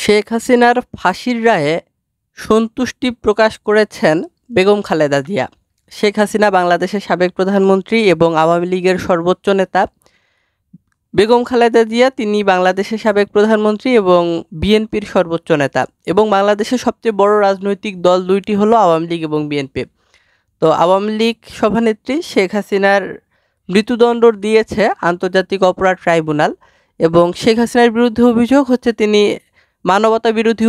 শেখ হাসিনার ফাঁসির রায়ে সন্তুষ্টি প্রকাশ করেছেন বেগম খালেদা জিয়া। শেখ হাসিনা বাংলাদেশের সাবেক প্রধানমন্ত্রী এবং আওয়ামী লীগের সর্বোচ্চ নেতা। বেগম খালেদা জিয়া তিনি বাংলাদেশের সাবেক প্রধানমন্ত্রী এবং বিএনপির সর্বোচ্চ নেতা, এবং বাংলাদেশের সবচেয়ে বড় রাজনৈতিক দল দুইটি হলো আওয়ামী লীগ এবং বিএনপি। তো আওয়ামী লীগ সভানেত্রী শেখ হাসিনার মৃত্যুদণ্ড দিয়েছে আন্তর্জাতিক অপরাধ ট্রাইব্যুনাল, এবং শেখ হাসিনার বিরুদ্ধে অভিযোগ হচ্ছে তিনি মানবতা বিরোধী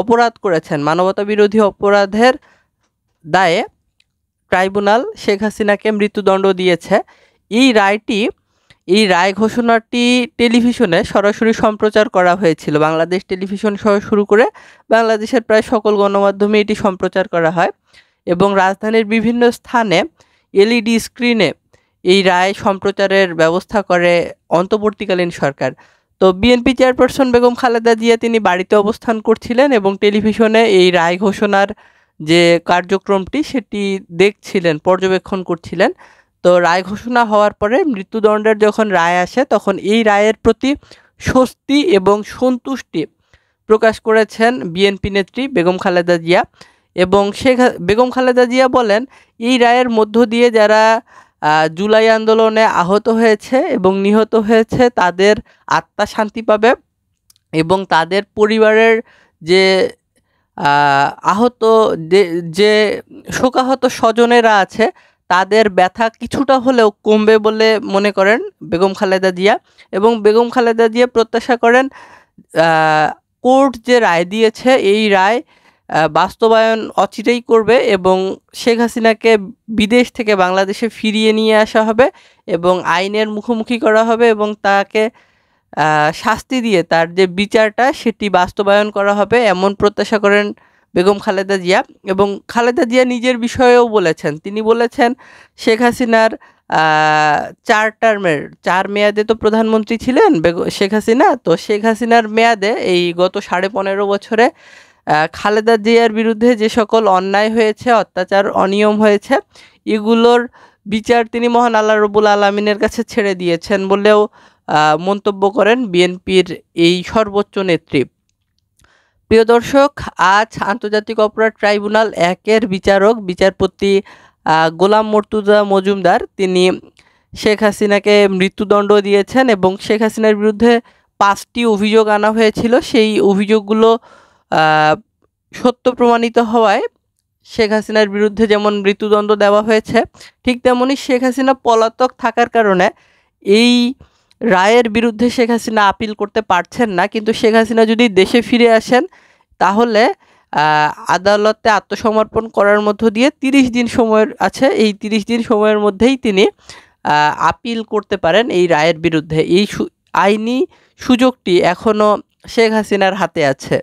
অপরাধ করেছেন। মানবতা বিরোধী অপরাধের দায়ে ট্রাইব্যুনাল শেখ হাসিনাকে মৃত্যুদণ্ড দিয়েছে। এই রায় ঘোষণাটি টেলিভিশনে সরাসরি সম্প্রচার করা হয়েছিল। বাংলাদেশ টেলিভিশন সহ শুরু করে বাংলাদেশের প্রায় সকল গণমাধ্যমে এটি সম্প্রচার করা হয়, এবং রাজধানীর বিভিন্ন স্থানে এলইডি স্ক্রিনে এই রায় সম্প্রচারের ব্যবস্থা করে অন্তর্বর্তীকালীন সরকার। তো বিএনপি চেয়ারপারসন বেগম খালেদা জিয়া তিনি বাড়িতে অবস্থান করছিলেন এবং টেলিভিশনে এই রায় ঘোষণার যে কার্যক্রমটি সেটি দেখছিলেন, পর্যবেক্ষণ করছিলেন। তো রায় ঘোষণা হওয়ার পরে মৃত্যুদণ্ডের যখন রায় আসে, তখন এই রায়ের প্রতি স্বস্তি এবং সন্তুষ্টি প্রকাশ করেছেন বিএনপি নেত্রী বেগম খালেদা জিয়া। এবং বেগম খালেদা জিয়া বলেন, এই রায়ের মধ্য দিয়ে যারা জুলাই আন্দোলনে আহত হয়েছে এবং নিহত হয়েছে তাদের আত্মা শান্তি পাবে, এবং তাদের পরিবারের যে আহত যে শোকাহত স্বজনেরা আছে তাদের ব্যথা কিছুটা হলেও কমবে বলে মনে করেন বেগম খালেদা জিয়া। এবং বেগম খালেদা জিয়া প্রত্যাশা করেন কোর্ট যে রায় দিয়েছে এই রায় বাস্তবায়ন অচিরেই করবে, এবং শেখ হাসিনাকে বিদেশ থেকে বাংলাদেশে ফিরিয়ে নিয়ে আসা হবে এবং আইনের মুখোমুখি করা হবে, এবং তাকে শাস্তি দিয়ে তার যে বিচারটা সেটি বাস্তবায়ন করা হবে, এমন প্রত্যাশা করেন বেগম খালেদা জিয়া। এবং খালেদা জিয়া নিজের বিষয়েও বলেছেন, তিনি বলেছেন শেখ হাসিনার 4 মেয়াদে তো প্রধানমন্ত্রী ছিলেন শেখ হাসিনা। তো শেখ হাসিনার মেয়াদে এই গত 15.5 বছরে খালেদা জিয়ার বিরুদ্ধে যে সকল অন্যায় হয়েছে, অত্যাচার, অনিয়ম হয়েছে, এগুলোর বিচার তিনি মহান আল্লাহ রব্বুল আলামিনের কাছে ছেড়ে দিয়েছেন বলেও মন্তব্য করেন বিএনপির এই সর্বোচ্চ নেত্রী। প্রিয় দর্শক, আজ আন্তর্জাতিক অপরাধ ট্রাইব্যুনাল 1-এর বিচারপতি গোলাম মর্তুজা মজুমদার তিনি শেখ হাসিনাকে মৃত্যুদণ্ড দিয়েছেন, এবং শেখ হাসিনার বিরুদ্ধে 5টি অভিযোগ আনা হয়েছিল। সেই অভিযোগগুলো সত্য প্রমাণিত হওয়ায় শেখ হাসিনার বিরুদ্ধে যেমন মৃত্যুদণ্ড দেওয়া হয়েছে, ঠিক তেমনি শেখ হাসিনা পলাতক থাকার কারণে এই রায়ের বিরুদ্ধে শেখ হাসিনা আপিল করতে পারছেন না। কিন্তু শেখ হাসিনা যদি দেশে ফিরে আসেন তাহলে আদালতে আত্মসমর্পণ করার মধ্য দিয়ে 30 দিন সময় আছে, এই 30 দিন সময়ের মধ্যেই তিনি আপিল করতে পারেন এই রায়ের বিরুদ্ধে। এই আইনি সুযোগটি এখনও শেখ হাসিনার হাতে আছে।